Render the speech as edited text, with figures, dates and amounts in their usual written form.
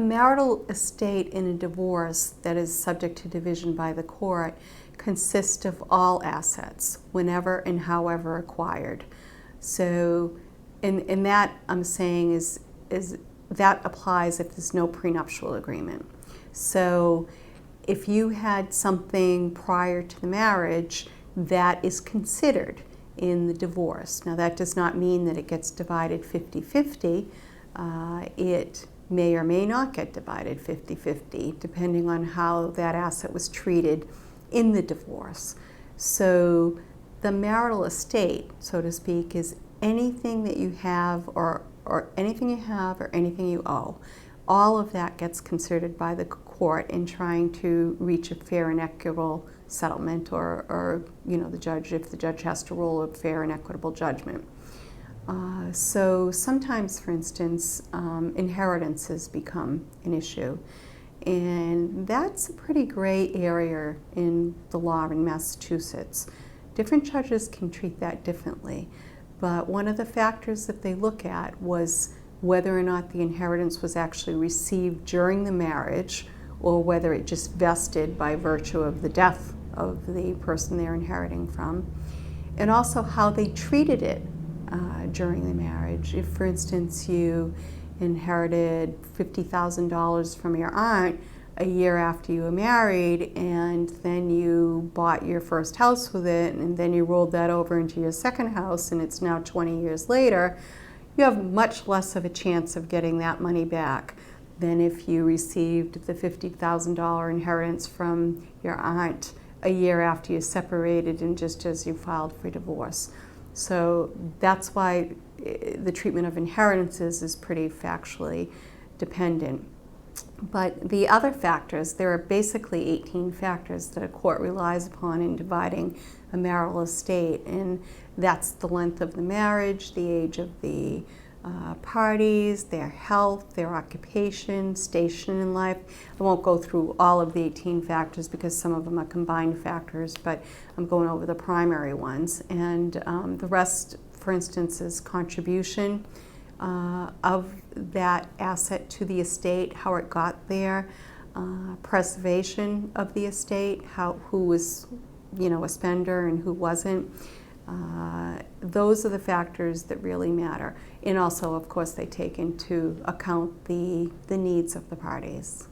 marital estate in a divorce that is subject to division by the court consists of all assets, whenever and however acquired. So, in that I'm saying is that applies if there's no prenuptial agreement. So, if you had something prior to the marriage, that is considered in the divorce. Now, that does not mean that it gets divided 50-50. It may or may not get divided 50-50, depending on how that asset was treated in the divorce. So the marital estate, so to speak, is anything that you have or anything you have or anything you owe. All of that gets considered by the court in trying to reach a fair and equitable settlement, or the judge, if the judge has to rule a fair and equitable judgment. So sometimes, for instance, inheritances become an issue. And that's a pretty gray area in the law in Massachusetts. Different judges can treat that differently. But one of the factors that they look at was whether or not the inheritance was actually received during the marriage, or whether it just vested by virtue of the death of the person they're inheriting from. And also how they treated it during the marriage. If, for instance, you inherited $50,000 from your aunt a year after you were married, and then you bought your first house with it, and then you rolled that over into your second house, and it's now 20 years later, you have much less of a chance of getting that money back than if you received the $50,000 inheritance from your aunt a year after you separated and just as you filed for divorce. So that's why the treatment of inheritances is pretty factually dependent. But the other factors, there are basically 18 factors that a court relies upon in dividing a marital estate, and that's the length of the marriage, the age of the parties, their health, their occupation, station in life. I won't go through all of the 18 factors because some of them are combined factors, but I'm going over the primary ones. And the rest, for instance, is contribution of that asset to the estate, how it got there, preservation of the estate, who was, a spender and who wasn't. Those are the factors that really matter. And also, of course, they take into account the needs of the parties.